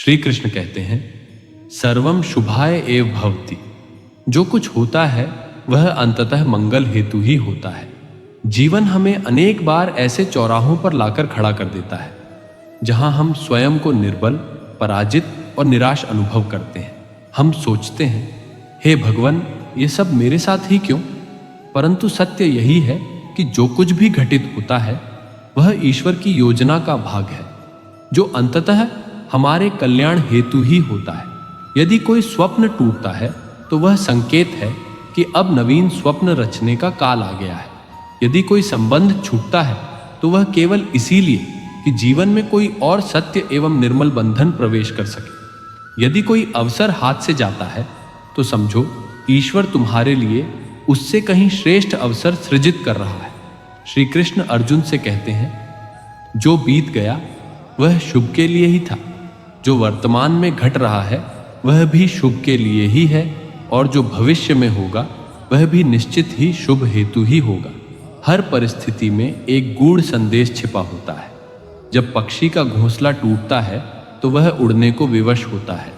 श्री कृष्ण कहते हैं, सर्वम शुभाय एव भवति। जो कुछ होता है वह अंततः मंगल हेतु ही होता है। जीवन हमें अनेक बार ऐसे चौराहों पर लाकर खड़ा कर देता है जहां हम स्वयं को निर्बल, पराजित और निराश अनुभव करते हैं। हम सोचते हैं, हे भगवान, ये सब मेरे साथ ही क्यों? परंतु सत्य यही है कि जो कुछ भी घटित होता है वह ईश्वर की योजना का भाग है, जो अंततः हमारे कल्याण हेतु ही होता है। यदि कोई स्वप्न टूटता है तो वह संकेत है कि अब नवीन स्वप्न रचने का काल आ गया है। यदि कोई संबंध छूटता है तो वह केवल इसीलिए कि जीवन में कोई और सत्य एवं निर्मल बंधन प्रवेश कर सके। यदि कोई अवसर हाथ से जाता है तो समझो ईश्वर तुम्हारे लिए उससे कहीं श्रेष्ठ अवसर सृजित कर रहा है। श्री कृष्ण अर्जुन से कहते हैं, जो बीत गया वह शुभ के लिए ही था, जो वर्तमान में घट रहा है वह भी शुभ के लिए ही है, और जो भविष्य में होगा वह भी निश्चित ही शुभ हेतु ही होगा। हर परिस्थिति में एक गूढ़ संदेश छिपा होता है। जब पक्षी का घोंसला टूटता है तो वह उड़ने को विवश होता है।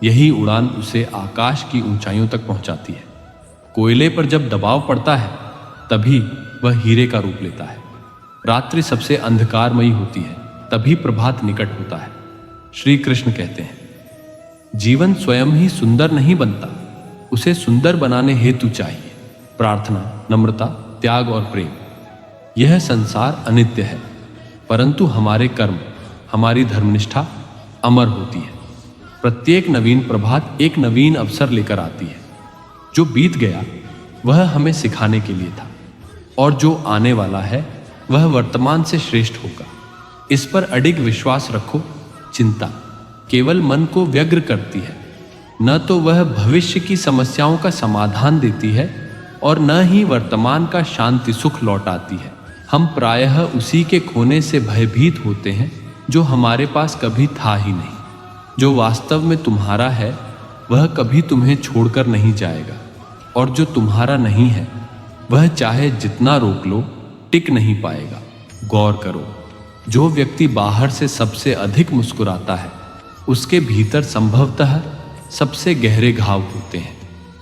यही उड़ान उसे आकाश की ऊंचाइयों तक पहुंचाती है। कोयले पर जब दबाव पड़ता है तभी वह हीरे का रूप लेता है। रात्रि सबसे अंधकारमयी होती है, तभी प्रभात निकट होता है। श्री कृष्ण कहते हैं, जीवन स्वयं ही सुंदर नहीं बनता, उसे सुंदर बनाने हेतु चाहिए प्रार्थना, नम्रता, त्याग और प्रेम। यह संसार अनित्य है, परंतु हमारे कर्म, हमारी धर्मनिष्ठा अमर होती है। प्रत्येक नवीन प्रभात एक नवीन अवसर लेकर आती है। जो बीत गया वह हमें सिखाने के लिए था, और जो आने वाला है वह वर्तमान से श्रेष्ठ होगा। इस पर अडिग विश्वास रखो। चिंता केवल मन को व्यग्र करती है, न तो वह भविष्य की समस्याओं का समाधान देती है और न ही वर्तमान का शांति सुख लौटाती है। हम प्रायः उसी के खोने से भयभीत होते हैं जो हमारे पास कभी था ही नहीं। जो वास्तव में तुम्हारा है वह कभी तुम्हें छोड़कर नहीं जाएगा, और जो तुम्हारा नहीं है वह चाहे जितना रोक लो टिक नहीं पाएगा। गौर करो, जो व्यक्ति बाहर से सबसे अधिक मुस्कुराता है उसके भीतर संभवतः सबसे गहरे घाव होते हैं,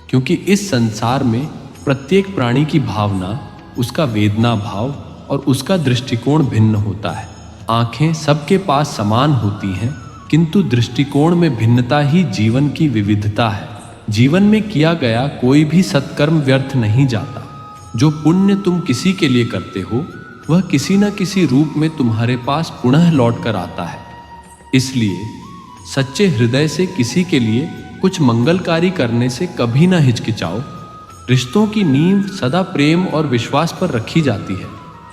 क्योंकि इस संसार में प्रत्येक प्राणी की भावना, उसका वेदना भाव और उसका दृष्टिकोण भिन्न होता है। आंखें सबके पास समान होती हैं, किंतु दृष्टिकोण में भिन्नता ही जीवन की विविधता है। जीवन में किया गया कोई भी सत्कर्म व्यर्थ नहीं जाता। जो पुण्य तुम किसी के लिए करते हो वह किसी न किसी रूप में तुम्हारे पास पुनः लौट कर आता है। इसलिए सच्चे हृदय से किसी के लिए कुछ मंगलकारी करने से कभी न हिचकिचाओ। रिश्तों की नींव सदा प्रेम और विश्वास पर रखी जाती है,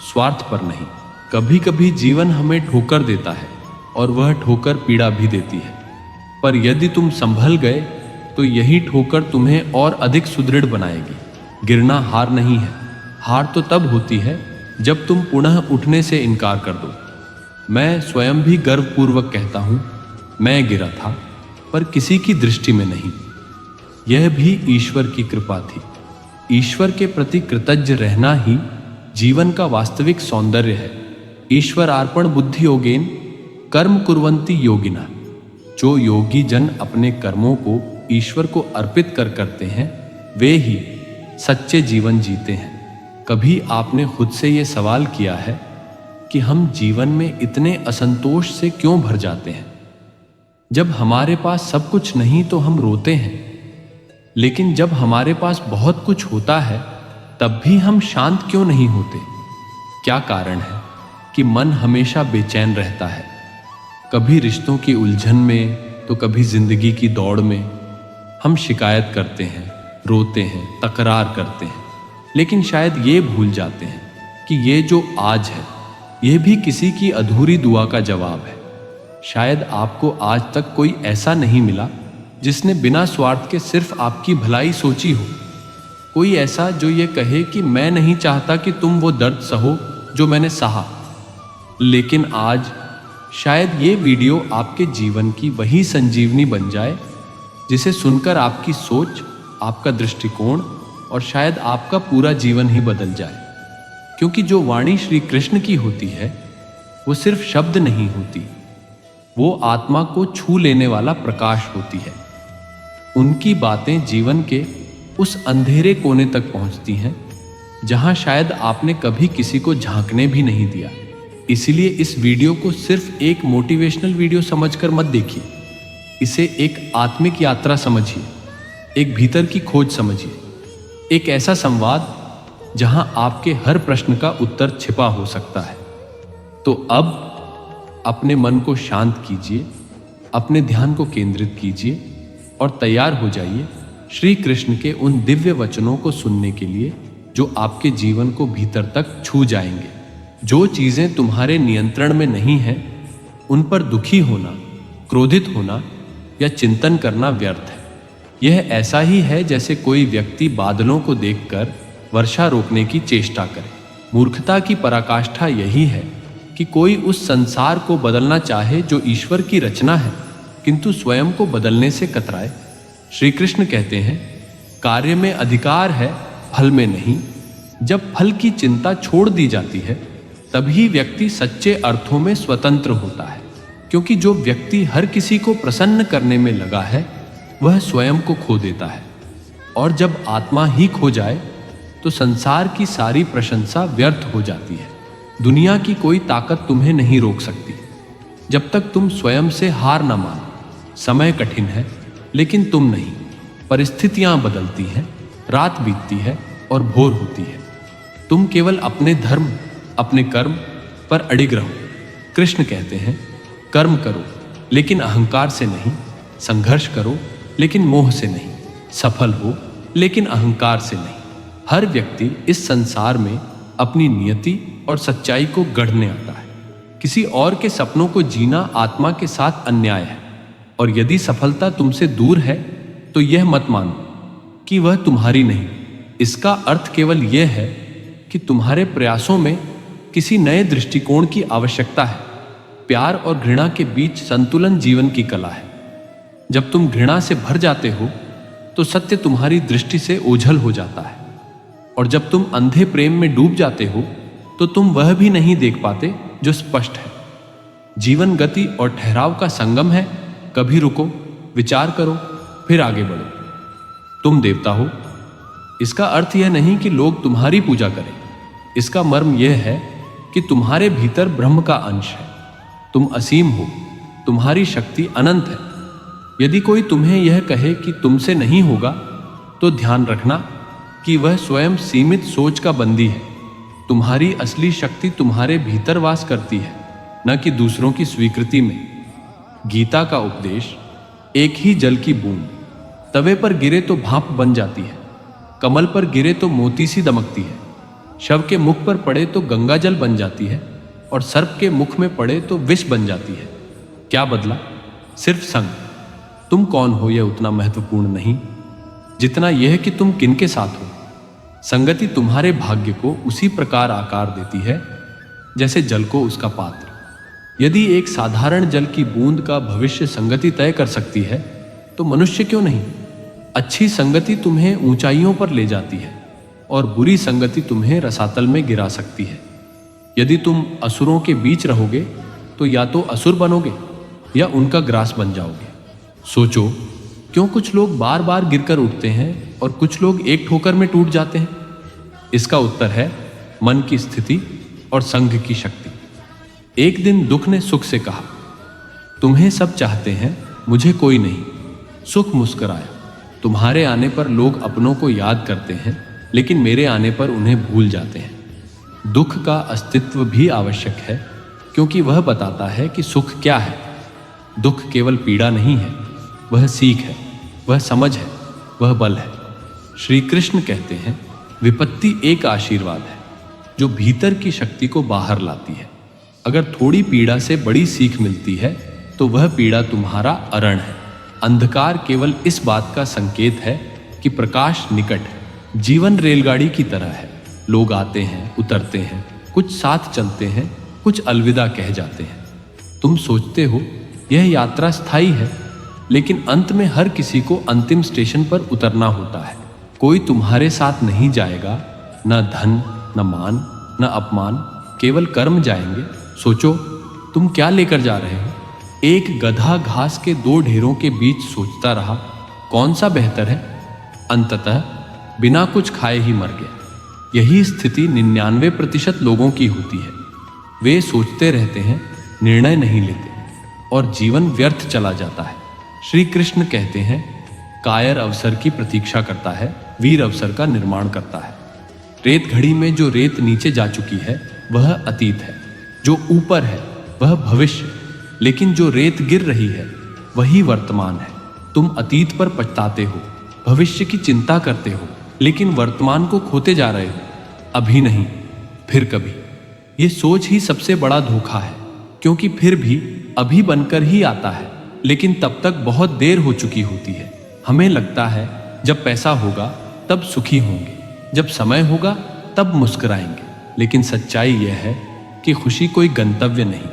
स्वार्थ पर नहीं। कभी कभी जीवन हमें ठोकर देता है और वह ठोकर पीड़ा भी देती है, पर यदि तुम संभल गए तो यही ठोकर तुम्हें और अधिक सुदृढ़ बनाएगी। गिरना हार नहीं है। हार तो तब होती है जब तुम पुनः उठने से इनकार कर दो। मैं स्वयं भी गर्वपूर्वक कहता हूं, मैं गिरा था पर किसी की दृष्टि में नहीं। यह भी ईश्वर की कृपा थी। ईश्वर के प्रति कृतज्ञ रहना ही जीवन का वास्तविक सौंदर्य है। ईश्वरार्पण बुद्धि योगेन कर्म कुर्वन्ति योगिना। जो योगी जन अपने कर्मों को ईश्वर को अर्पित करते हैं वे ही सच्चे जीवन जीते हैं। कभी आपने खुद से ये सवाल किया है कि हम जीवन में इतने असंतोष से क्यों भर जाते हैं? जब हमारे पास सब कुछ नहीं तो हम रोते हैं, लेकिन जब हमारे पास बहुत कुछ होता है तब भी हम शांत क्यों नहीं होते? क्या कारण है कि मन हमेशा बेचैन रहता है? कभी रिश्तों की उलझन में तो कभी जिंदगी की दौड़ में। हम शिकायत करते हैं, रोते हैं, तकरार करते हैं, लेकिन शायद ये भूल जाते हैं कि ये जो आज है यह भी किसी की अधूरी दुआ का जवाब है। शायद आपको आज तक कोई ऐसा नहीं मिला जिसने बिना स्वार्थ के सिर्फ आपकी भलाई सोची हो। कोई ऐसा जो ये कहे कि मैं नहीं चाहता कि तुम वो दर्द सहो जो मैंने सहा। लेकिन आज शायद ये वीडियो आपके जीवन की वही संजीवनी बन जाए जिसे सुनकर आपकी सोच, आपका दृष्टिकोण और शायद आपका पूरा जीवन ही बदल जाए। क्योंकि जो वाणी श्री कृष्ण की होती है वो सिर्फ शब्द नहीं होती, वो आत्मा को छू लेने वाला प्रकाश होती है। उनकी बातें जीवन के उस अंधेरे कोने तक पहुंचती हैं जहां शायद आपने कभी किसी को झांकने भी नहीं दिया। इसीलिए इस वीडियो को सिर्फ एक मोटिवेशनल वीडियो समझकर मत देखिए, इसे एक आत्मिक यात्रा समझिए, एक भीतर की खोज समझिए, एक ऐसा संवाद जहां आपके हर प्रश्न का उत्तर छिपा हो सकता है। तो अब अपने मन को शांत कीजिए, अपने ध्यान को केंद्रित कीजिए और तैयार हो जाइए श्री कृष्ण के उन दिव्य वचनों को सुनने के लिए जो आपके जीवन को भीतर तक छू जाएंगे। जो चीजें तुम्हारे नियंत्रण में नहीं हैं, उन पर दुखी होना, क्रोधित होना या चिंतन करना व्यर्थ है। यह ऐसा ही है जैसे कोई व्यक्ति बादलों को देखकर वर्षा रोकने की चेष्टा करे। मूर्खता की पराकाष्ठा यही है कि कोई उस संसार को बदलना चाहे जो ईश्वर की रचना है, किंतु स्वयं को बदलने से कतराए। श्री कृष्ण कहते हैं, कार्य में अधिकार है, फल में नहीं। जब फल की चिंता छोड़ दी जाती है तभी व्यक्ति सच्चे अर्थों में स्वतंत्र होता है, क्योंकि जो व्यक्ति हर किसी को प्रसन्न करने में लगा है वह स्वयं को खो देता है। और जब आत्मा ही खो जाए तो संसार की सारी प्रशंसा व्यर्थ हो जाती है। दुनिया की कोई ताकत तुम्हें नहीं रोक सकती जब तक तुम स्वयं से हार न मानो। समय कठिन है लेकिन तुम नहीं। परिस्थितियां बदलती हैं, रात बीतती है और भोर होती है। तुम केवल अपने धर्म, अपने कर्म पर अडिग रहो। कृष्ण कहते हैं, कर्म करो लेकिन अहंकार से नहीं, संघर्ष करो लेकिन मोह से नहीं, सफल हो लेकिन अहंकार से नहीं। हर व्यक्ति इस संसार में अपनी नियति और सच्चाई को गढ़ने आता है। किसी और के सपनों को जीना आत्मा के साथ अन्याय है। और यदि सफलता तुमसे दूर है तो यह मत मानो कि वह तुम्हारी नहीं। इसका अर्थ केवल यह है कि तुम्हारे प्रयासों में किसी नए दृष्टिकोण की आवश्यकता है। प्यार और घृणा के बीच संतुलन जीवन की कला है। जब तुम घृणा से भर जाते हो तो सत्य तुम्हारी दृष्टि से ओझल हो जाता है, और जब तुम अंधे प्रेम में डूब जाते हो तो तुम वह भी नहीं देख पाते जो स्पष्ट है। जीवन गति और ठहराव का संगम है। कभी रुको, विचार करो, फिर आगे बढ़ो। तुम देवता हो, इसका अर्थ यह नहीं कि लोग तुम्हारी पूजा करें। इसका मर्म यह है कि तुम्हारे भीतर ब्रह्म का अंश है। तुम असीम हो, तुम्हारी शक्ति अनंत है। यदि कोई तुम्हें यह कहे कि तुमसे नहीं होगा तो ध्यान रखना कि वह स्वयं सीमित सोच का बंदी है। तुम्हारी असली शक्ति तुम्हारे भीतर वास करती है, न कि दूसरों की स्वीकृति में। गीता का उपदेश, एक ही जल की बूंद तवे पर गिरे तो भाप बन जाती है, कमल पर गिरे तो मोती सी दमकती है, शव के मुख पर पड़े तो गंगा जल बन जाती है, और सर्प के मुख में पड़े तो विष बन जाती है। क्या बदला? सिर्फ संग। तुम कौन हो यह उतना महत्वपूर्ण नहीं जितना यह कि तुम किनके साथ हो। संगति तुम्हारे भाग्य को उसी प्रकार आकार देती है जैसे जल को उसका पात्र। यदि एक साधारण जल की बूंद का भविष्य संगति तय कर सकती है तो मनुष्य क्यों नहीं। अच्छी संगति तुम्हें ऊंचाइयों पर ले जाती है और बुरी संगति तुम्हें रसातल में गिरा सकती है। यदि तुम असुरों के बीच रहोगे तो या तो असुर बनोगे या उनका ग्रास बन जाओगे। सोचो, क्यों कुछ लोग बार बार गिरकर उठते हैं और कुछ लोग एक ठोकर में टूट जाते हैं? इसका उत्तर है मन की स्थिति और संघ की शक्ति। एक दिन दुख ने सुख से कहा, तुम्हें सब चाहते हैं, मुझे कोई नहीं। सुख मुस्कुराया, तुम्हारे आने पर लोग अपनों को याद करते हैं लेकिन मेरे आने पर उन्हें भूल जाते हैं। दुख का अस्तित्व भी आवश्यक है क्योंकि वह बताता है कि सुख क्या है। दुख केवल पीड़ा नहीं है, वह सीख है, वह समझ है, वह बल है। श्री कृष्ण कहते हैं, विपत्ति एक आशीर्वाद है जो भीतर की शक्ति को बाहर लाती है। अगर थोड़ी पीड़ा से बड़ी सीख मिलती है तो वह पीड़ा तुम्हारा अरण है। अंधकार केवल इस बात का संकेत है कि प्रकाश निकट है। जीवन रेलगाड़ी की तरह है। लोग आते हैं, उतरते हैं, कुछ साथ चलते हैं, कुछ अलविदा कह जाते हैं। तुम सोचते हो यह यात्रा स्थायी है, लेकिन अंत में हर किसी को अंतिम स्टेशन पर उतरना होता है। कोई तुम्हारे साथ नहीं जाएगा, न धन, न मान, न अपमान, केवल कर्म जाएंगे। सोचो, तुम क्या लेकर जा रहे हो? एक गधा घास के 2 ढेरों के बीच सोचता रहा, कौन सा बेहतर है। अंततः बिना कुछ खाए ही मर गया। यही स्थिति 99% लोगों की होती है। वे सोचते रहते हैं, निर्णय नहीं लेते और जीवन व्यर्थ चला जाता है। श्री कृष्ण कहते हैं, कायर अवसर की प्रतीक्षा करता है, वीर अवसर का निर्माण करता है। रेत घड़ी में जो रेत नीचे जा चुकी है वह अतीत है, जो ऊपर है वह भविष्य, लेकिन जो रेत गिर रही है वही वर्तमान है। तुम अतीत पर पछताते हो, भविष्य की चिंता करते हो, लेकिन वर्तमान को खोते जा रहे हो। अभी नहीं, फिर कभी। ये सोच ही सबसे बड़ा धोखा है, क्योंकि फिर भी अभी बनकर ही आता है, लेकिन तब तक बहुत देर हो चुकी होती है। हमें लगता है जब पैसा होगा तब सुखी होंगे, जब समय होगा तब मुस्कुराएंगे, लेकिन सच्चाई यह है कि खुशी कोई गंतव्य नहीं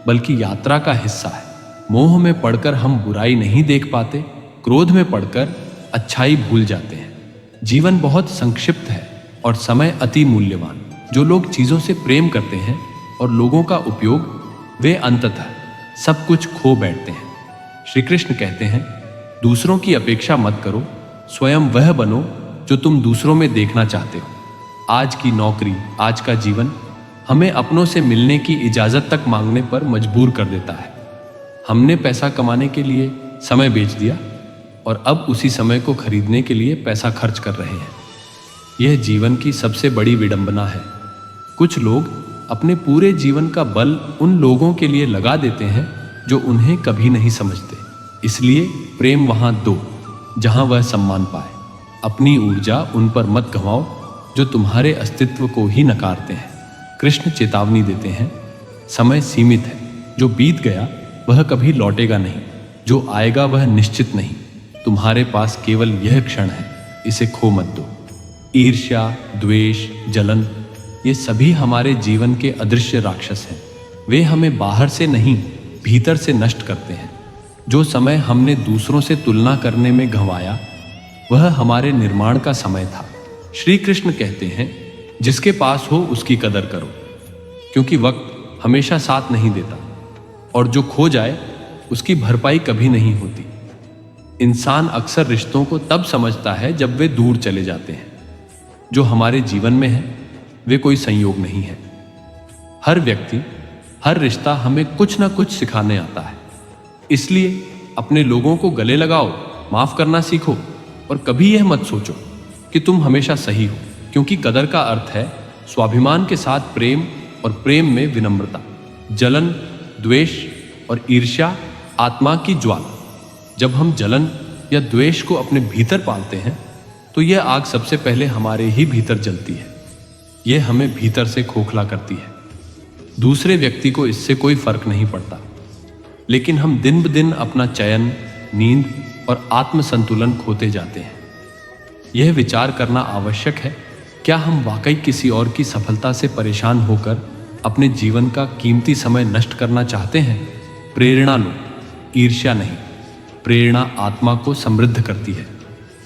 बल्कि यात्रा का हिस्सा है। मोह में पड़कर हम बुराई नहीं देख पाते, क्रोध में पड़कर अच्छाई भूल जाते हैं। जीवन बहुत संक्षिप्त है और समय अति मूल्यवान। जो लोग चीजों से प्रेम करते हैं और लोगों का उपयोग, वे अंततः सब कुछ खो बैठते हैं। श्री कृष्ण कहते हैं, दूसरों की अपेक्षा मत करो, स्वयं वह बनो जो तुम दूसरों में देखना चाहते हो। आज की नौकरी, आज का जीवन हमें अपनों से मिलने की इजाजत तक मांगने पर मजबूर कर देता है। हमने पैसा कमाने के लिए समय बेच दिया और अब उसी समय को खरीदने के लिए पैसा खर्च कर रहे हैं। यह जीवन की सबसे बड़ी विडंबना है। कुछ लोग अपने पूरे जीवन का बल उन लोगों के लिए लगा देते हैं जो उन्हें कभी नहीं समझते। इसलिए प्रेम वहां दो जहां वह सम्मान पाए। अपनी ऊर्जा उन पर मत गंवाओ जो तुम्हारे अस्तित्व को ही नकारते हैं। कृष्ण चेतावनी देते हैं, समय सीमित है, जो बीत गया वह कभी लौटेगा नहीं, जो आएगा वह निश्चित नहीं। तुम्हारे पास केवल यह क्षण है, इसे खो मत दो। ईर्ष्या, द्वेष, जलन, ये सभी हमारे जीवन के अदृश्य राक्षस हैं। वे हमें बाहर से नहीं, भीतर से नष्ट करते हैं। जो समय हमने दूसरों से तुलना करने में गंवाया, वह हमारे निर्माण का समय था। श्री कृष्ण कहते हैं, जिसके पास हो उसकी कदर करो, क्योंकि वक्त हमेशा साथ नहीं देता और जो खो जाए उसकी भरपाई कभी नहीं होती। इंसान अक्सर रिश्तों को तब समझता है जब वे दूर चले जाते हैं। जो हमारे जीवन में है वे कोई संयोग नहीं है। हर व्यक्ति, हर रिश्ता हमें कुछ ना कुछ सिखाने आता है। इसलिए अपने लोगों को गले लगाओ, माफ करना सीखो और कभी यह मत सोचो कि तुम हमेशा सही हो, क्योंकि कदर का अर्थ है स्वाभिमान के साथ प्रेम और प्रेम में विनम्रता। जलन, द्वेष और ईर्ष्या आत्मा की ज्वाला। जब हम जलन या द्वेष को अपने भीतर पालते हैं तो यह आग सबसे पहले हमारे ही भीतर जलती है। यह हमें भीतर से खोखला करती है। दूसरे व्यक्ति को इससे कोई फर्क नहीं पड़ता, लेकिन हम दिन ब दिन अपना चयन, नींद और आत्म संतुलन खोते जाते हैं। यह विचार करना आवश्यक है, क्या हम वाकई किसी और की सफलता से परेशान होकर अपने जीवन का कीमती समय नष्ट करना चाहते हैं? प्रेरणा लो, ईर्ष्या नहीं। प्रेरणा आत्मा को समृद्ध करती है,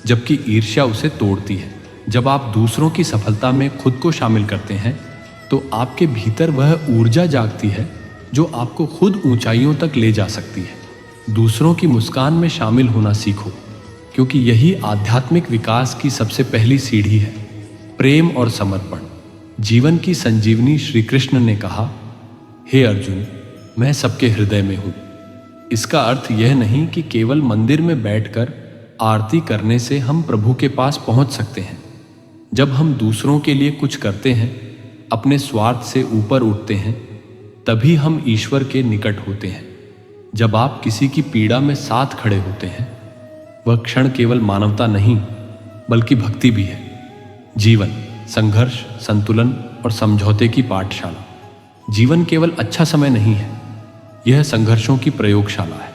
जबकि ईर्ष्या उसे तोड़ती है। जब आप दूसरों की सफलता में खुद को शामिल करते हैं तो आपके भीतर वह ऊर्जा जागती है जो आपको खुद ऊंचाइयों तक ले जा सकती है। दूसरों की मुस्कान में शामिल होना सीखो, क्योंकि यही आध्यात्मिक विकास की सबसे पहली सीढ़ी है। प्रेम और समर्पण जीवन की संजीवनी। श्री कृष्ण ने कहा, हे अर्जुन, मैं सबके हृदय में हूं। इसका अर्थ यह नहीं कि केवल मंदिर में बैठकर आरती करने से हम प्रभु के पास पहुंच सकते हैं। जब हम दूसरों के लिए कुछ करते हैं, अपने स्वार्थ से ऊपर उठते हैं, तभी हम ईश्वर के निकट होते हैं। जब आप किसी की पीड़ा में साथ खड़े होते हैं, वह क्षण केवल मानवता नहीं बल्कि भक्ति भी है। जीवन, संघर्ष, संतुलन और समझौते की पाठशाला। जीवन केवल अच्छा समय नहीं है, यह संघर्षों की प्रयोगशाला है,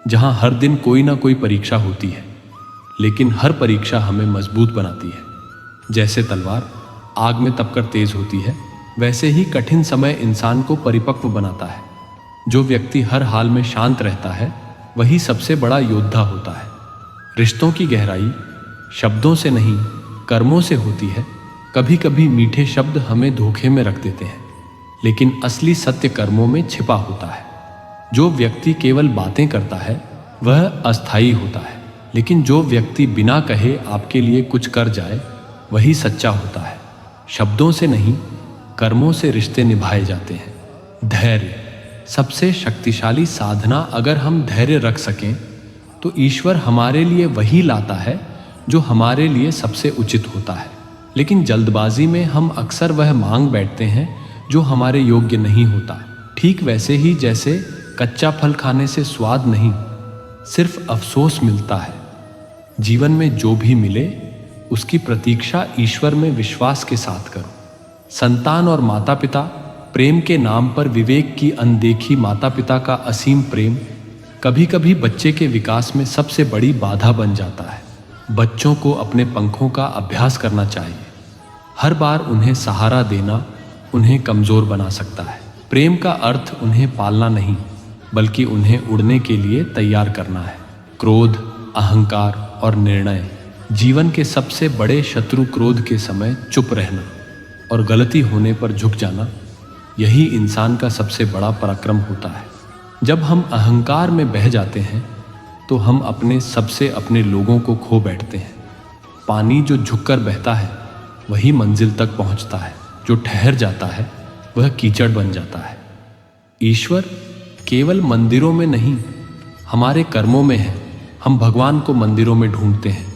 जहां हर दिन कोई ना कोई परीक्षा होती है, लेकिन हर परीक्षा हमें मजबूत बनाती है। जैसे तलवार आग में तपकर तेज होती है, वैसे ही कठिन समय इंसान को परिपक्व बनाता है। जो व्यक्ति हर हाल में शांत रहता है, वही सबसे बड़ा योद्धा होता है। रिश्तों की गहराई शब्दों से नहीं, कर्मों से होती है। कभी कभी मीठे शब्द हमें धोखे में रख देते हैं, लेकिन असली सत्य कर्मों में छिपा होता है। जो व्यक्ति केवल बातें करता है वह अस्थायी होता है, लेकिन जो व्यक्ति बिना कहे आपके लिए कुछ कर जाए वही सच्चा होता है। शब्दों से नहीं, कर्मों से रिश्ते निभाए जाते हैं। धैर्य सबसे शक्तिशाली साधना। अगर हम धैर्य रख सकें तो ईश्वर हमारे लिए वही लाता है जो हमारे लिए सबसे उचित होता है। लेकिन जल्दबाजी में हम अक्सर वह मांग बैठते हैं जो हमारे योग्य नहीं होता। ठीक वैसे ही जैसे कच्चा फल खाने से स्वाद नहीं, सिर्फ अफसोस मिलता है। जीवन में जो भी मिले उसकी प्रतीक्षा ईश्वर में विश्वास के साथ करो। संतान और माता पिता प्रेम के नाम पर विवेक की अनदेखी, माता पिता का असीम प्रेम कभी कभी बच्चे के विकास में सबसे बड़ी बाधा बन जाता है। बच्चों को अपने पंखों का अभ्यास करना चाहिए। हर बार उन्हें सहारा देना उन्हें कमजोर बना सकता है। प्रेम का अर्थ उन्हें पालना नहीं, बल्कि उन्हें उड़ने के लिए तैयार करना है। क्रोध, अहंकार और निर्णय जीवन के सबसे बड़े शत्रु। क्रोध के समय चुप रहना और गलती होने पर झुक जाना, यही इंसान का सबसे बड़ा पराक्रम होता है। जब हम अहंकार में बह जाते हैं तो हम अपने लोगों को खो बैठते हैं। पानी जो झुककर बहता है वही मंजिल तक पहुंचता है, जो ठहर जाता है वह कीचड़ बन जाता है। ईश्वर केवल मंदिरों में नहीं, हमारे कर्मों में है। हम भगवान को मंदिरों में ढूंढते हैं,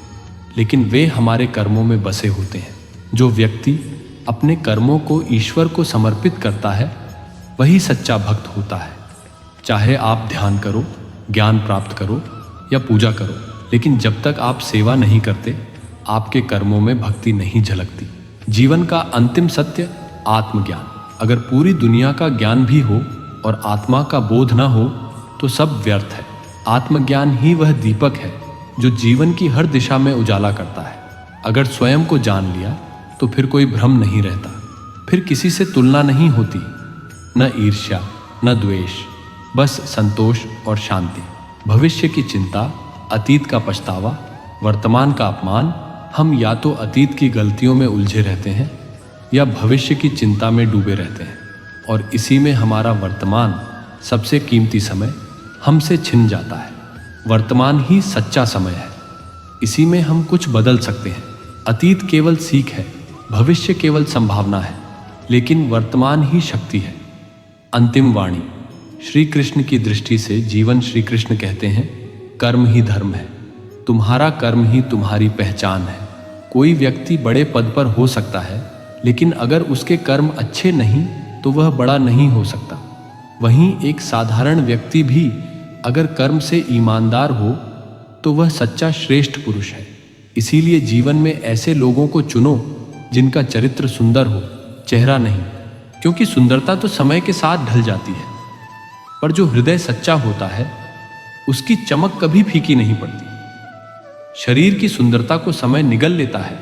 लेकिन वे हमारे कर्मों में बसे होते हैं। जो व्यक्ति अपने कर्मों को ईश्वर को समर्पित करता है वही सच्चा भक्त होता है। चाहे आप ध्यान करो, ज्ञान प्राप्त करो या पूजा करो, लेकिन जब तक आप सेवा नहीं करते आपके कर्मों में भक्ति नहीं झलकती। जीवन का अंतिम सत्य आत्मज्ञान। अगर पूरी दुनिया का ज्ञान भी हो और आत्मा का बोध न हो तो सब व्यर्थ है। आत्मज्ञान ही वह दीपक है जो जीवन की हर दिशा में उजाला करता है। अगर स्वयं को जान लिया तो फिर कोई भ्रम नहीं रहता, फिर किसी से तुलना नहीं होती, न ईर्ष्या न द्वेष, बस संतोष और शांति। भविष्य की चिंता, अतीत का पछतावा, वर्तमान का अपमान। हम या तो अतीत की गलतियों में उलझे रहते हैं या भविष्य की चिंता में डूबे रहते हैं, और इसी में हमारा वर्तमान, सबसे कीमती समय, हमसे छिन जाता है। वर्तमान ही सच्चा समय है, इसी में हम कुछ बदल सकते हैं। अतीत केवल सीख है, भविष्य केवल संभावना है, लेकिन वर्तमान ही शक्ति है। अंतिम वाणी। श्री कृष्ण की दृष्टि से जीवन, श्री कृष्ण कहते हैं, कर्म ही धर्म है। तुम्हारा कर्म ही तुम्हारी पहचान है। कोई व्यक्ति बड़े पद पर हो सकता है, लेकिन अगर उसके कर्म अच्छे नहीं तो वह बड़ा नहीं हो सकता। वहीं एक साधारण व्यक्ति भी अगर कर्म से ईमानदार हो तो वह सच्चा श्रेष्ठ पुरुष है। इसीलिए जीवन में ऐसे लोगों को चुनो जिनका चरित्र सुंदर हो, चेहरा नहीं, क्योंकि सुंदरता तो समय के साथ ढल जाती है, पर जो हृदय सच्चा होता है उसकी चमक कभी फीकी नहीं पड़ती। शरीर की सुंदरता को समय निगल लेता है,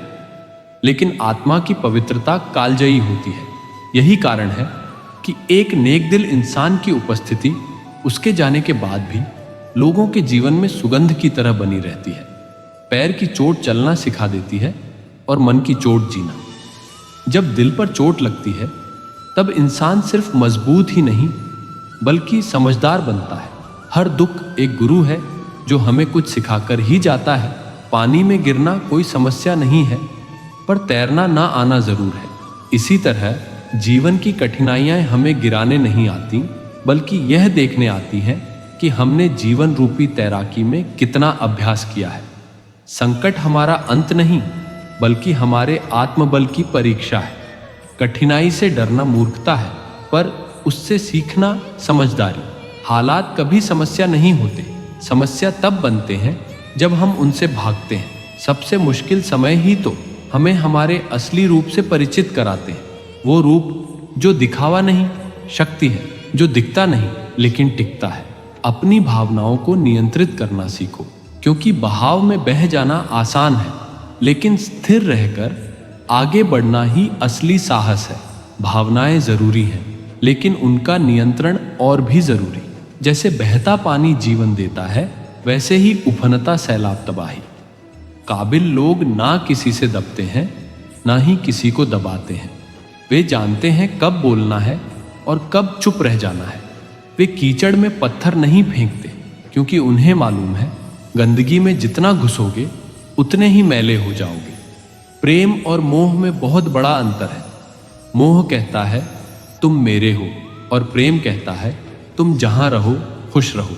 लेकिन आत्मा की पवित्रता कालजयी होती है। यही कारण है कि एक नेक दिल इंसान की उपस्थिति उसके जाने के बाद भी लोगों के जीवन में सुगंध की तरह बनी रहती है। पैर की चोट चलना सिखा देती है और मन की चोट जीना। जब दिल पर चोट लगती है तब इंसान सिर्फ मजबूत ही नहीं बल्कि समझदार बनता है। हर दुख एक गुरु है जो हमें कुछ सिखाकर ही जाता है। पानी में गिरना कोई समस्या नहीं है, पर तैरना ना आना जरूर है। इसी तरह जीवन की कठिनाइयां हमें गिराने नहीं आती, बल्कि यह देखने आती हैं कि हमने जीवन रूपी तैराकी में कितना अभ्यास किया है। संकट हमारा अंत नहीं, बल्कि हमारे आत्मबल की परीक्षा है। कठिनाई से डरना मूर्खता है, पर उससे सीखना समझदारी। हालात कभी समस्या नहीं होते, समस्या तब बनते हैं जब हम उनसे भागते हैं। सबसे मुश्किल समय ही तो हमें हमारे असली रूप से परिचित कराते हैं। वो रूप जो दिखावा नहीं, शक्ति है जो दिखता नहीं लेकिन टिकता है। अपनी भावनाओं को नियंत्रित करना सीखो, क्योंकि बहाव में बह जाना आसान है, लेकिन स्थिर रहकर आगे बढ़ना ही असली साहस है। भावनाएं जरूरी हैं, लेकिन उनका नियंत्रण और भी जरूरी। जैसे बहता पानी जीवन देता है, वैसे ही उफनता सैलाब तबाही। काबिल लोग ना किसी से दबते हैं, ना ही किसी को दबाते हैं। वे जानते हैं कब बोलना है और कब चुप रह जाना है। वे कीचड़ में पत्थर नहीं फेंकते, क्योंकि उन्हें मालूम है गंदगी में जितना घुसोगे उतने ही मैले हो जाओगे। प्रेम और मोह में बहुत बड़ा अंतर है। मोह कहता है तुम मेरे हो, और प्रेम कहता है तुम जहां रहो खुश रहो।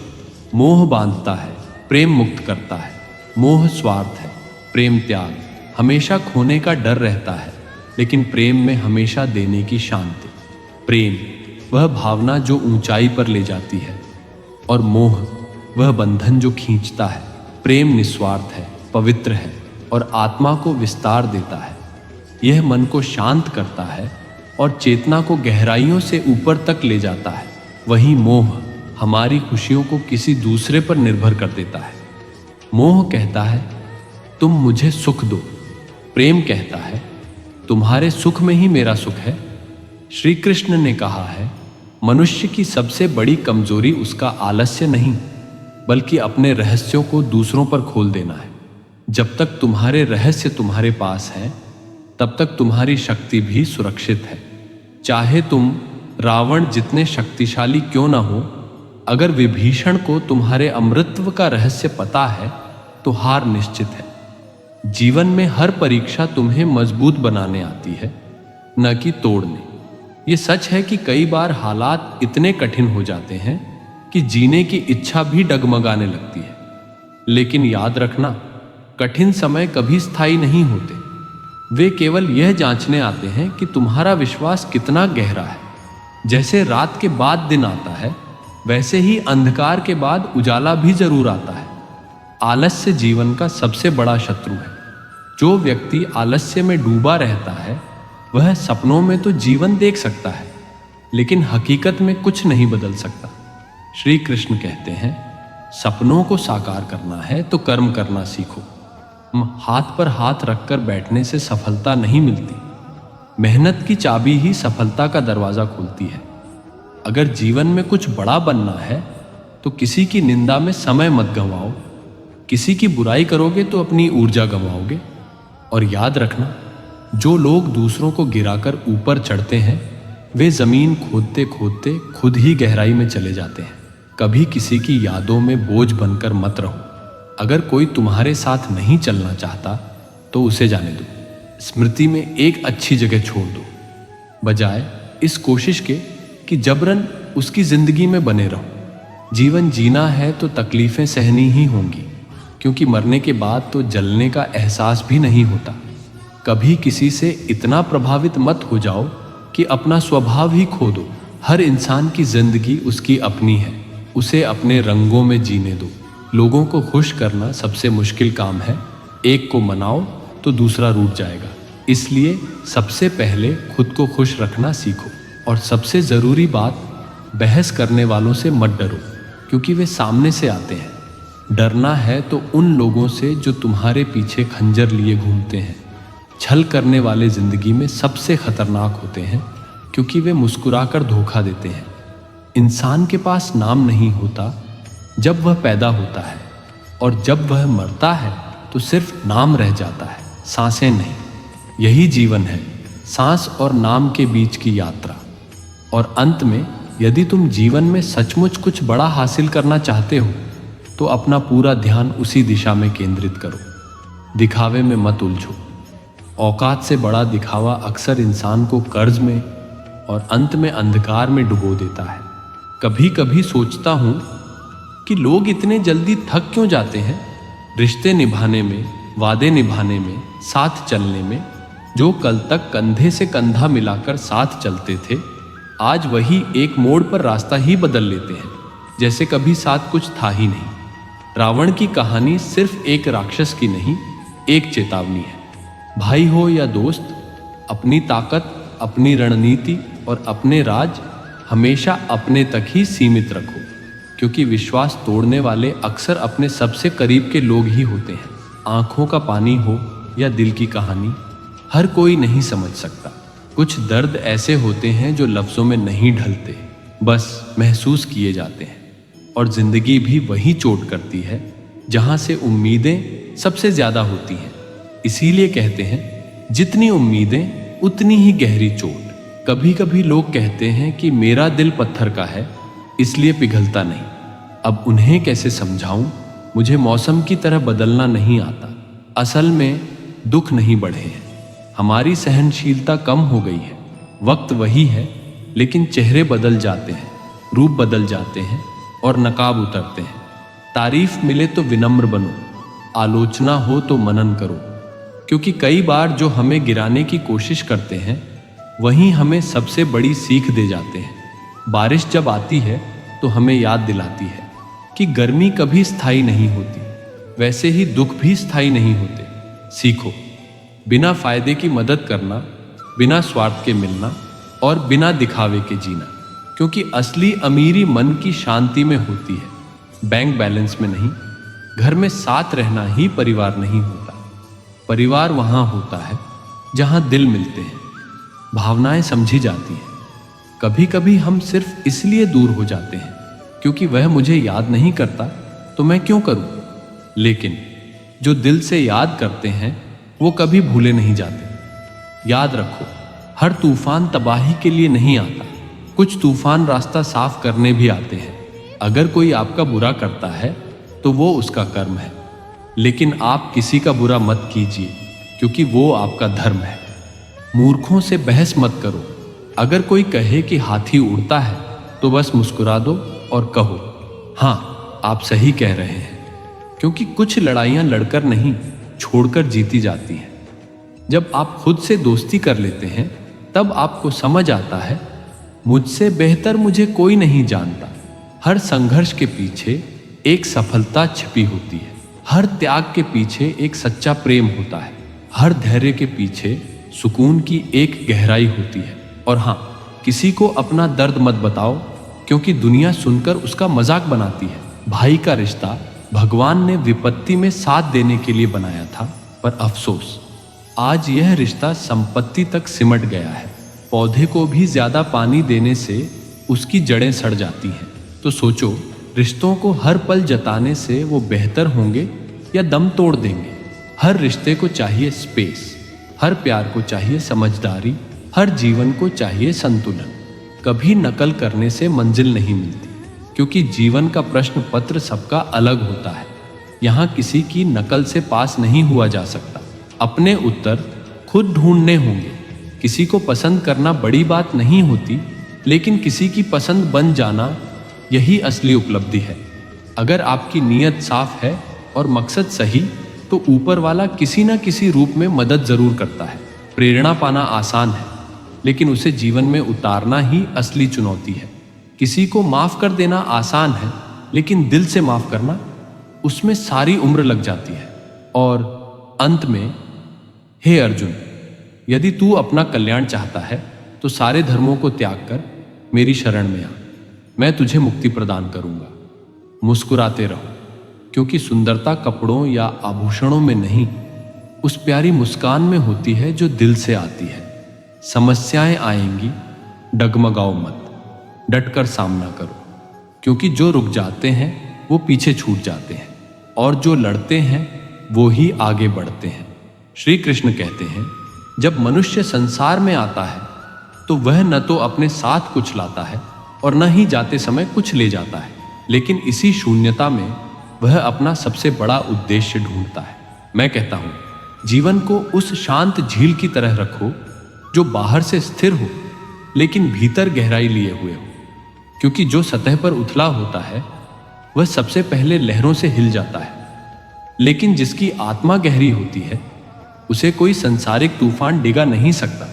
मोह बांधता है, प्रेम मुक्त करता है। मोह स्वार्थ है, प्रेम त्याग। हमेशा खोने का डर रहता है, लेकिन प्रेम में हमेशा देने की शांति। प्रेम वह भावना जो ऊंचाई पर ले जाती है, और मोह वह बंधन जो खींचता है। प्रेम निस्वार्थ है, पवित्र है और आत्मा को विस्तार देता है। यह मन को शांत करता है और चेतना को गहराइयों से ऊपर तक ले जाता है। वही मोह हमारी खुशियों को किसी दूसरे पर निर्भर कर देता है। मोह कहता है तुम मुझे सुख दो, प्रेम कहता है तुम्हारे सुख में ही मेरा सुख है। श्री कृष्ण ने कहा है मनुष्य की सबसे बड़ी कमजोरी उसका आलस्य नहीं, बल्कि अपने रहस्यों को दूसरों पर खोल देना है। जब तक तुम्हारे रहस्य तुम्हारे पास हैं, तब तक तुम्हारी शक्ति भी सुरक्षित है। चाहे तुम रावण जितने शक्तिशाली क्यों ना हो, अगर विभीषण को तुम्हारे अमृतत्व का रहस्य पता है तो हार निश्चित है। जीवन में हर परीक्षा तुम्हें मजबूत बनाने आती है, न कि तोड़ने। ये सच है कि कई बार हालात इतने कठिन हो जाते हैं कि जीने की इच्छा भी डगमगाने लगती है। लेकिन याद रखना, कठिन समय कभी स्थायी नहीं होते। वे केवल यह जांचने आते हैं कि तुम्हारा विश्वास कितना गहरा है। जैसे रात के बाद दिन आता है, वैसे ही अंधकार के बाद उजाला भी जरूर आता है। आलस्य जीवन का सबसे बड़ा शत्रु है। जो व्यक्ति आलस्य में डूबा रहता है, वह सपनों में तो जीवन देख सकता है, लेकिन हकीकत में कुछ नहीं बदल सकता। श्री कृष्ण कहते हैं सपनों को साकार करना है तो कर्म करना सीखो। हाथ पर हाथ रखकर बैठने से सफलता नहीं मिलती। मेहनत की चाबी ही सफलता का दरवाजा खोलती है। अगर जीवन में कुछ बड़ा बनना है तो किसी की निंदा में समय मत गंवाओ। किसी की बुराई करोगे तो अपनी ऊर्जा गंवाओगे। और याद रखना, जो लोग दूसरों को गिराकर ऊपर चढ़ते हैं, वे जमीन खोदते खोदते खुद ही गहराई में चले जाते हैं। कभी किसी की यादों में बोझ बनकर मत रहो। अगर कोई तुम्हारे साथ नहीं चलना चाहता तो उसे जाने दो। स्मृति में एक अच्छी जगह छोड़ दो, बजाय इस कोशिश के कि जबरन उसकी जिंदगी में बने रहो। जीवन जीना है तो तकलीफें सहनी ही होंगी, क्योंकि मरने के बाद तो जलने का एहसास भी नहीं होता। कभी किसी से इतना प्रभावित मत हो जाओ कि अपना स्वभाव ही खो दो। हर इंसान की जिंदगी उसकी अपनी है, उसे अपने रंगों में जीने दो। लोगों को खुश करना सबसे मुश्किल काम है। एक को मनाओ तो दूसरा रूठ जाएगा। इसलिए सबसे पहले खुद को खुश रखना सीखो। और सबसे ज़रूरी बात, बहस करने वालों से मत डरो, क्योंकि वे सामने से आते हैं। डरना है तो उन लोगों से जो तुम्हारे पीछे खंजर लिए घूमते हैं। छल करने वाले जिंदगी में सबसे खतरनाक होते हैं, क्योंकि वे मुस्कुराकर धोखा देते हैं। इंसान के पास नाम नहीं होता जब वह पैदा होता है, और जब वह मरता है तो सिर्फ नाम रह जाता है, सांसें नहीं। यही जीवन है, सांस और नाम के बीच की यात्रा। और अंत में, यदि तुम जीवन में सचमुच कुछ बड़ा हासिल करना चाहते हो तो अपना पूरा ध्यान उसी दिशा में केंद्रित करो। दिखावे में मत उलझो। औकात से बड़ा दिखावा अक्सर इंसान को कर्ज में और अंत में अंधकार में डुबो देता है। कभी कभी सोचता हूँ कि लोग इतने जल्दी थक क्यों जाते हैं। रिश्ते निभाने में, वादे निभाने में, साथ चलने में। जो कल तक कंधे से कंधा मिलाकर साथ चलते थे, आज वही एक मोड़ पर रास्ता ही बदल लेते हैं, जैसे कभी साथ कुछ था ही नहीं। रावण की कहानी सिर्फ एक राक्षस की नहीं, एक चेतावनी है। भाई हो या दोस्त, अपनी ताकत, अपनी रणनीति और अपने राज हमेशा अपने तक ही सीमित रखो, क्योंकि विश्वास तोड़ने वाले अक्सर अपने सबसे करीब के लोग ही होते हैं। आंखों का पानी हो या दिल की कहानी, हर कोई नहीं समझ सकता। कुछ दर्द ऐसे होते हैं जो लफ्ज़ों में नहीं ढलते, बस महसूस किए जाते हैं। और जिंदगी भी वही चोट करती है जहां से उम्मीदें सबसे ज्यादा होती हैं। इसीलिए कहते हैं, जितनी उम्मीदें उतनी ही गहरी चोट। कभी कभी लोग कहते हैं कि मेरा दिल पत्थर का है, इसलिए पिघलता नहीं। अब उन्हें कैसे समझाऊं? मुझे मौसम की तरह बदलना नहीं आता। असल में दुख नहीं बढ़े हैं, हमारी सहनशीलता कम हो गई है। वक्त वही है, लेकिन चेहरे बदल जाते हैं, रूप बदल जाते हैं और नकाब उतरते हैं। तारीफ मिले तो विनम्र बनो, आलोचना हो तो मनन करो, क्योंकि कई बार जो हमें गिराने की कोशिश करते हैं वहीं हमें सबसे बड़ी सीख दे जाते हैं। बारिश जब आती है तो हमें याद दिलाती है कि गर्मी कभी स्थायी नहीं होती, वैसे ही दुख भी स्थायी नहीं होते। सीखो बिना फायदे की मदद करना, बिना स्वार्थ के मिलना और बिना दिखावे के जीना, क्योंकि असली अमीरी मन की शांति में होती है, बैंक बैलेंस में नहीं। घर में साथ रहना ही परिवार नहीं होता। परिवार वहां होता है जहां दिल मिलते हैं, भावनाएं समझी जाती हैं। कभी कभी हम सिर्फ इसलिए दूर हो जाते हैं क्योंकि वह मुझे याद नहीं करता तो मैं क्यों करूं। लेकिन जो दिल से याद करते हैं वो कभी भूले नहीं जाते। याद रखो, हर तूफान तबाही के लिए नहीं आता, कुछ तूफान रास्ता साफ करने भी आते हैं। अगर कोई आपका बुरा करता है तो वो उसका कर्म है, लेकिन आप किसी का बुरा मत कीजिए क्योंकि वो आपका धर्म है। मूर्खों से बहस मत करो। अगर कोई कहे कि हाथी उड़ता है तो बस मुस्कुरा दो और कहो, हाँ आप सही कह रहे हैं, क्योंकि कुछ लड़ाइयां लड़कर नहीं छोड़कर जीती जाती हैं। जब आप खुद से दोस्ती कर लेते हैं तब आपको समझ आता है, मुझसे बेहतर मुझे कोई नहीं जानता। हर संघर्ष के पीछे एक सफलता छिपी होती है, हर त्याग के पीछे एक सच्चा प्रेम होता है, हर धैर्य के पीछे सुकून की एक गहराई होती है। और हाँ, किसी को अपना दर्द मत बताओ, क्योंकि दुनिया सुनकर उसका मजाक बनाती है। भाई का रिश्ता भगवान ने विपत्ति में साथ देने के लिए बनाया था, पर अफसोस आज यह रिश्ता संपत्ति तक सिमट गया है। पौधे को भी ज्यादा पानी देने से उसकी जड़ें सड़ जाती हैं। तो सोचो, रिश्तों को हर पल जताने से वो बेहतर होंगे या दम तोड़ देंगे। हर रिश्ते को चाहिए स्पेस, हर प्यार को चाहिए समझदारी, हर जीवन को चाहिए संतुलन। कभी नकल करने से मंजिल नहीं मिलती, क्योंकि जीवन का प्रश्न पत्र सबका अलग होता है। यहाँ किसी की नकल से पास नहीं हुआ जा सकता। अपने उत्तर खुद ढूंढने होंगे। किसी को पसंद करना बड़ी बात नहीं होती, लेकिन किसी की पसंद बन जाना यही असली उपलब्धि है। अगर आपकी नीयत साफ है और मकसद सही, तो ऊपर वाला किसी न किसी रूप में मदद जरूर करता है। प्रेरणा पाना आसान है, लेकिन उसे जीवन में उतारना ही असली चुनौती है। किसी को माफ कर देना आसान है, लेकिन दिल से माफ करना, उसमें सारी उम्र लग जाती है। और अंत में, हे अर्जुन, यदि तू अपना कल्याण चाहता है तो सारे धर्मों को त्याग कर मेरी शरण में आ। मैं तुझे मुक्ति प्रदान करूंगा। मुस्कुराते रहो, क्योंकि सुंदरता कपड़ों या आभूषणों में नहीं, उस प्यारी मुस्कान में होती है जो दिल से आती है। समस्याएं आएंगी, डगमगाओ मत, डटकर सामना करो, क्योंकि जो रुक जाते हैं वो पीछे छूट जाते हैं, और जो लड़ते हैं वो ही आगे बढ़ते हैं। श्री कृष्ण कहते हैं, जब मनुष्य संसार में आता है तो वह न तो अपने साथ कुछ लाता है और न ही जाते समय कुछ ले जाता है, लेकिन इसी शून्यता में वह अपना सबसे बड़ा उद्देश्य ढूंढता है। मैं कहता हूं, जीवन को उस शांत झील की तरह रखो जो बाहर से स्थिर हो लेकिन भीतर गहराई लिए हुए हो, क्योंकि जो सतह पर उथला होता है वह सबसे पहले लहरों से हिल जाता है, लेकिन जिसकी आत्मा गहरी होती है उसे कोई संसारिक तूफान डिगा नहीं सकता।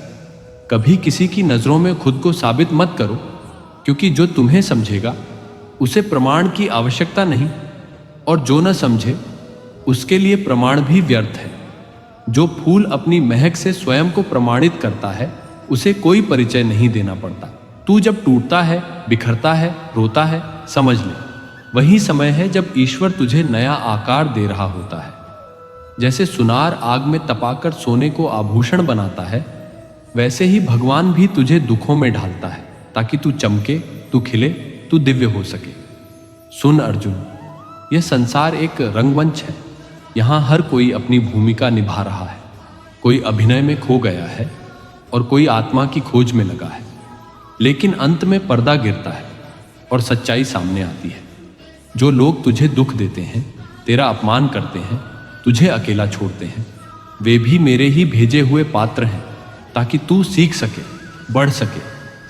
कभी किसी की नजरों में खुद को साबित मत करो, क्योंकि जो तुम्हें समझेगा उसे प्रमाण की आवश्यकता नहीं, और जो न समझे उसके लिए प्रमाण भी व्यर्थ है। जो फूल अपनी महक से स्वयं को प्रमाणित करता है उसे कोई परिचय नहीं देना पड़ता। तू जब टूटता है, बिखरता है, रोता है, समझ ले वही समय है जब ईश्वर तुझे नया आकार दे रहा होता है। जैसे सुनार आग में तपाकर सोने को आभूषण बनाता है, वैसे ही भगवान भी तुझे दुखों में ढालता है ताकि तू चमके, तू खिले, तू दिव्य हो सके। सुन अर्जुन, यह संसार एक रंगमंच है। यहाँ हर कोई अपनी भूमिका निभा रहा है। कोई अभिनय में खो गया है और कोई आत्मा की खोज में लगा है, लेकिन अंत में पर्दा गिरता है और सच्चाई सामने आती है। जो लोग तुझे दुख देते हैं, तेरा अपमान करते हैं, तुझे अकेला छोड़ते हैं, वे भी मेरे ही भेजे हुए पात्र हैं, ताकि तू सीख सके, बढ़ सके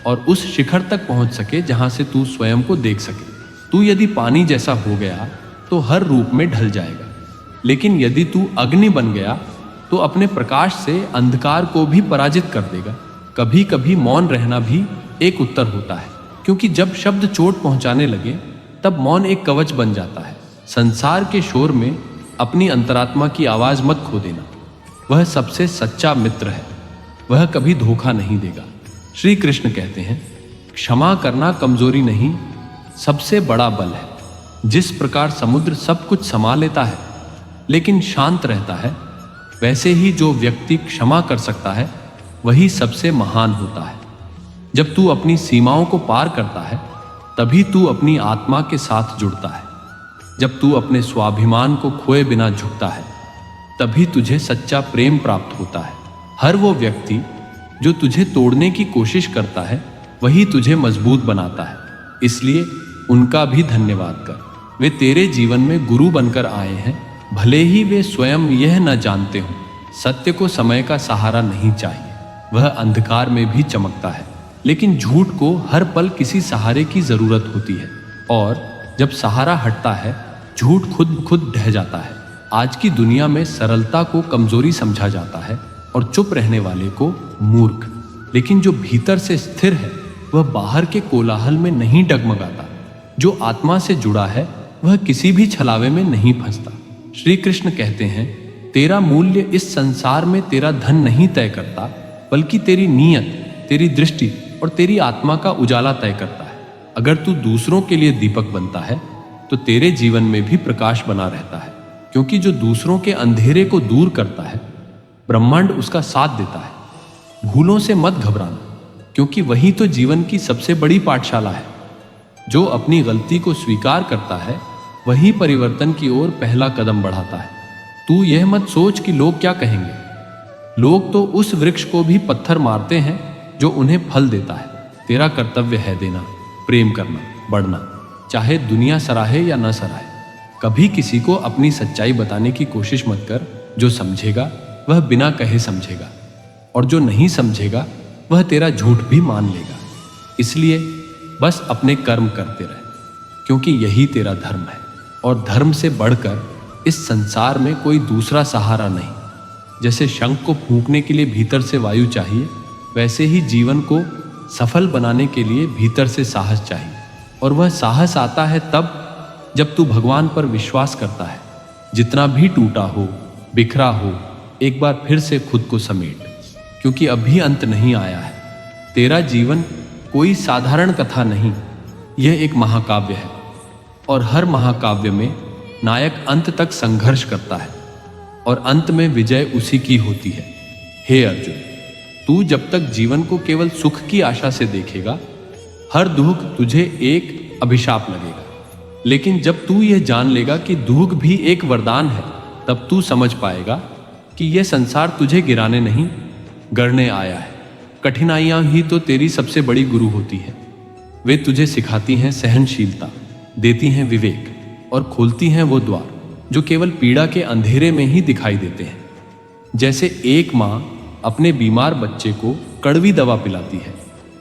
और उस शिखर तक पहुंच सके जहां से तू स्वयं को देख सके। तू यदि पानी जैसा हो गया तो हर रूप में ढल जाएगा, लेकिन यदि तू अग्नि बन गया तो अपने प्रकाश से अंधकार को भी पराजित कर देगा। कभी कभी मौन रहना भी एक उत्तर होता है, क्योंकि जब शब्द चोट पहुंचाने लगे तब मौन एक कवच बन जाता है। संसार के शोर में अपनी अंतरात्मा की आवाज मत खो देना। वह सबसे सच्चा मित्र है, वह कभी धोखा नहीं देगा। श्री कृष्ण कहते हैं, क्षमा करना कमजोरी नहीं, सबसे बड़ा बल है। जिस प्रकार समुद्र सब कुछ समा लेता है लेकिन शांत रहता है, वैसे ही जो व्यक्ति क्षमा कर सकता है वही सबसे महान होता है। जब तू अपनी सीमाओं को पार करता है तभी तू अपनी आत्मा के साथ जुड़ता है। जब तू अपने स्वाभिमान को खोए बिना झुकता है तभी तुझे सच्चा प्रेम प्राप्त होता है। हर वो व्यक्ति जो तुझे तोड़ने की कोशिश करता है वही तुझे मजबूत बनाता है, इसलिए उनका भी धन्यवाद कर। वे तेरे जीवन में गुरु बनकर आए हैं, भले ही वे स्वयं यह न जानते हों। सत्य को समय का सहारा नहीं चाहिए, वह अंधकार में भी चमकता है, लेकिन झूठ को हर पल किसी सहारे की जरूरत होती है, और जब सहारा हटता है झूठ खुद ढह जाता है। आज की दुनिया में सरलता को कमजोरी समझा जाता है और चुप रहने वाले को मूर्ख, लेकिन जो भीतर से स्थिर है वह बाहर के कोलाहल में नहीं डगमगाता। जो आत्मा से जुड़ा है वह किसी भी छलावे में नहीं फंसता। श्री कृष्ण कहते हैं, तेरा मूल्य इस संसार में तेरा धन नहीं तय करता, बल्कि तेरी नीयत, तेरी दृष्टि और तेरी आत्मा का उजाला तय करता है। अगर तू दूसरों के लिए दीपक बनता है तो तेरे जीवन में भी प्रकाश बना रहता है, क्योंकि जो दूसरों के अंधेरे को दूर करता है ब्रह्मांड उसका साथ देता है। भूलों से मत घबराना, क्योंकि वही तो जीवन की सबसे बड़ी पाठशाला है। जो अपनी गलती को स्वीकार करता है वही परिवर्तन की ओर पहला कदम बढ़ाता है। तू यह मत सोच कि लोग क्या कहेंगे। लोग तो उस वृक्ष को भी पत्थर मारते हैं जो उन्हें फल देता है। तेरा कर्तव्य है देना, प्रेम करना, बढ़ना, चाहे दुनिया सराहे या न सराहे। कभी किसी को अपनी सच्चाई बताने की कोशिश मत कर। जो समझेगा वह बिना कहे समझेगा, और जो नहीं समझेगा वह तेरा झूठ भी मान लेगा। इसलिए बस अपने कर्म करते रहे, क्योंकि यही तेरा धर्म है, और धर्म से बढ़कर इस संसार में कोई दूसरा सहारा नहीं। जैसे शंख को फूंकने के लिए भीतर से वायु चाहिए, वैसे ही जीवन को सफल बनाने के लिए भीतर से साहस चाहिए, और वह साहस आता है तब जब तू भगवान पर विश्वास करता है। जितना भी टूटा हो, बिखरा हो, एक बार फिर से खुद को समेट, क्योंकि अभी अंत नहीं आया है। तेरा जीवन कोई साधारण कथा नहीं, यह एक महाकाव्य है, और हर महाकाव्य में नायक अंत तक संघर्ष करता है और अंत में विजय उसी की होती है। हे अर्जुन, तू जब तक जीवन को केवल सुख की आशा से देखेगा, हर दुख तुझे एक अभिशाप लगेगा। लेकिन जब तू यह जान लेगा कि दुख भी एक वरदान है, तब तू समझ पाएगा कि यह संसार तुझे गिराने नहीं, गढ़ने आया है। कठिनाइयां ही तो तेरी सबसे बड़ी गुरु होती हैं। वे तुझे सिखाती हैं सहनशीलता, देती हैं विवेक, और खोलती हैं वो द्वार जो केवल पीड़ा के अंधेरे में ही दिखाई देते हैं। जैसे एक माँ अपने बीमार बच्चे को कड़वी दवा पिलाती है।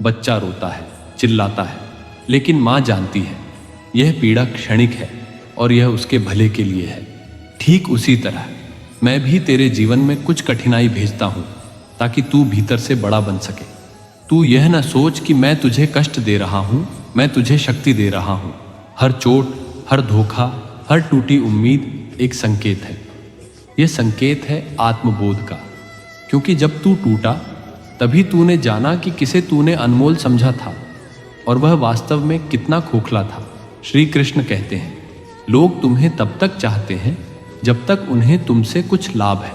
बच्चा रोता है, चिल्लाता है, लेकिन माँ जानती है यह पीड़ा क्षणिक है और यह उसके भले के लिए है। ठीक उसी तरह मैं भी तेरे जीवन में कुछ कठिनाई भेजता हूँ, ताकि तू भीतर से बड़ा बन सके। तू यह न सोच कि मैं तुझे कष्ट दे रहा हूँ, मैं तुझे शक्ति दे रहा हूँ। हर चोट, हर धोखा, हर टूटी उम्मीद एक संकेत है। यह संकेत है आत्मबोध का, क्योंकि जब तू टूटा तभी तूने जाना कि किसे तूने अनमोल समझा था और वह वास्तव में कितना खोखला था। श्री कृष्ण कहते हैं, लोग तुम्हें तब तक चाहते हैं जब तक उन्हें तुमसे कुछ लाभ है,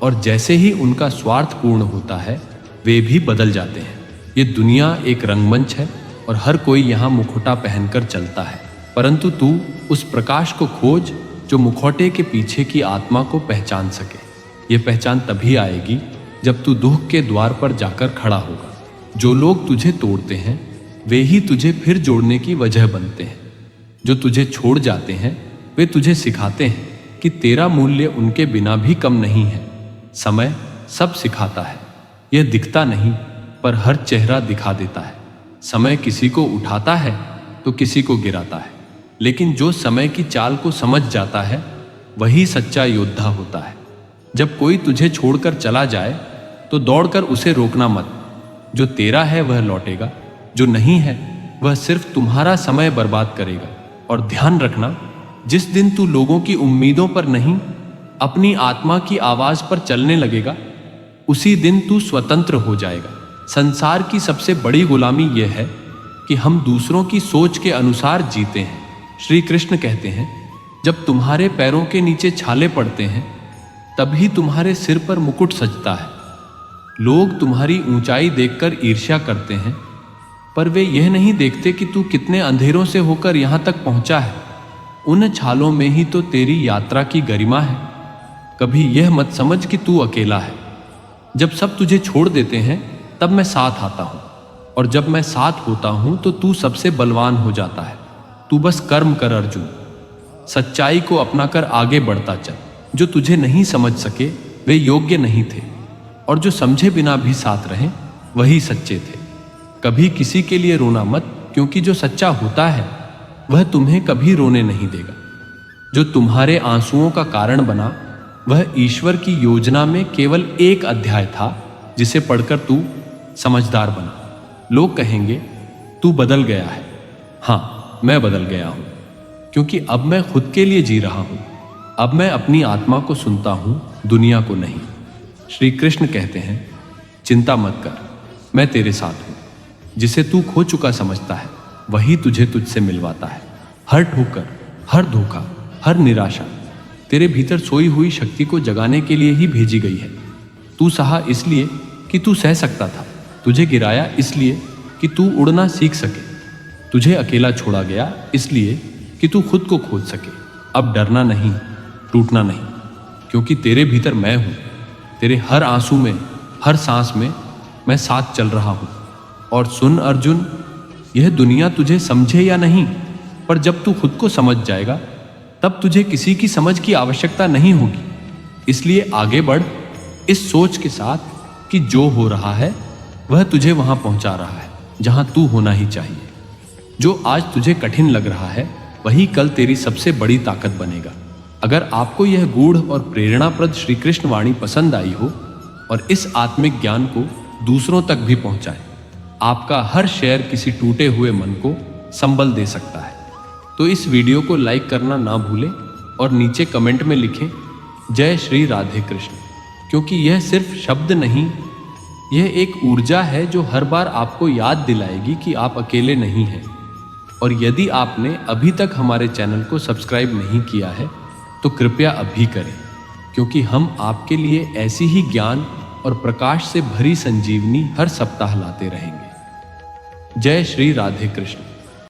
और जैसे ही उनका स्वार्थ पूर्ण होता है वे भी बदल जाते हैं। ये दुनिया एक रंगमंच है और हर कोई यहाँ मुखौटा पहनकर चलता है, परंतु तू उस प्रकाश को खोज जो मुखौटे के पीछे की आत्मा को पहचान सके। ये पहचान तभी आएगी जब तू दुख के द्वार पर जाकर खड़ा होगा। जो लोग तुझे तोड़ते हैं वे ही तुझे फिर जोड़ने की वजह बनते हैं। जो तुझे छोड़ जाते हैं वे तुझे सिखाते हैं कि तेरा मूल्य उनके बिना भी कम नहीं है। समय सब सिखाता है, यह दिखता नहीं पर हर चेहरा दिखा देता है। समय किसी को उठाता है तो किसी को गिराता है, लेकिन जो समय की चाल को समझ जाता है वही सच्चा योद्धा होता है। जब कोई तुझे छोड़कर चला जाए तो दौड़कर उसे रोकना मत। जो तेरा है वह लौटेगा, जो नहीं है वह सिर्फ तुम्हारा समय बर्बाद करेगा। और ध्यान रखना, जिस दिन तू लोगों की उम्मीदों पर नहीं अपनी आत्मा की आवाज पर चलने लगेगा, उसी दिन तू स्वतंत्र हो जाएगा। संसार की सबसे बड़ी गुलामी यह है कि हम दूसरों की सोच के अनुसार जीते हैं। श्री कृष्ण कहते हैं, जब तुम्हारे पैरों के नीचे छाले पड़ते हैं तभी तुम्हारे सिर पर मुकुट सजता है। लोग तुम्हारी ऊंचाई देखकर ईर्ष्या करते हैं, पर वे यह नहीं देखते कि तू कितने अंधेरों से होकर यहां तक पहुंचा है। उन छालों में ही तो तेरी यात्रा की गरिमा है। कभी यह मत समझ कि तू अकेला है। जब सब तुझे छोड़ देते हैं तब मैं साथ आता हूं, और जब मैं साथ होता हूं तो तू सबसे बलवान हो जाता है। तू बस कर्म कर अर्जुन, सच्चाई को अपनाकर आगे बढ़ता चल। जो तुझे नहीं समझ सके वे योग्य नहीं थे, और जो समझे बिना भी साथ रहे वही सच्चे थे। कभी किसी के लिए रोना मत, क्योंकि जो सच्चा होता है वह तुम्हें कभी रोने नहीं देगा। जो तुम्हारे आंसुओं का कारण बना वह ईश्वर की योजना में केवल एक अध्याय था, जिसे पढ़कर तू समझदार बना। लोग कहेंगे तू बदल गया है। हाँ, मैं बदल गया हूं, क्योंकि अब मैं खुद के लिए जी रहा हूं। अब मैं अपनी आत्मा को सुनता हूं, दुनिया को नहीं। श्री कृष्ण कहते हैं, चिंता मत कर, मैं तेरे साथ हूं। जिसे तू खो चुका समझता है वही तुझे तुझसे मिलवाता है। हर ठोकर, हर धोखा, हर निराशा तेरे भीतर सोई हुई शक्ति को जगाने के लिए ही भेजी गई है। तू सहा इसलिए कि तू सह सकता था, तुझे गिराया इसलिए कि तू उड़ना सीख सके, तुझे अकेला छोड़ा गया इसलिए कि तू खुद को खोज सके। अब डरना नहीं, टूटना नहीं, क्योंकि तेरे भीतर मैं हूं। तेरे हर आंसू में, हर सांस में मैं साथ चल रहा हूं। और सुन अर्जुन, यह दुनिया तुझे समझे या नहीं, पर जब तू खुद को समझ जाएगा तब तुझे किसी की समझ की आवश्यकता नहीं होगी। इसलिए आगे बढ़ इस सोच के साथ कि जो हो रहा है वह तुझे वहां पहुंचा रहा है जहां तू होना ही चाहिए। जो आज तुझे कठिन लग रहा है वही कल तेरी सबसे बड़ी ताकत बनेगा। अगर आपको यह गूढ़ और प्रेरणाप्रद श्री कृष्ण वाणी पसंद आई हो और इस आत्मिक ज्ञान को दूसरों तक भी पहुंचाए, आपका हर शेयर किसी टूटे हुए मन को संबल दे सकता है। तो इस वीडियो को लाइक करना ना भूलें और नीचे कमेंट में लिखें जय श्री राधे कृष्ण, क्योंकि यह सिर्फ शब्द नहीं, यह एक ऊर्जा है जो हर बार आपको याद दिलाएगी कि आप अकेले नहीं हैं। और यदि आपने अभी तक हमारे चैनल को सब्सक्राइब नहीं किया है तो कृपया अभी करें, क्योंकि हम आपके लिए ऐसी ही ज्ञान और प्रकाश से भरी संजीवनी हर सप्ताह लाते रहेंगे। जय श्री राधे कृष्ण।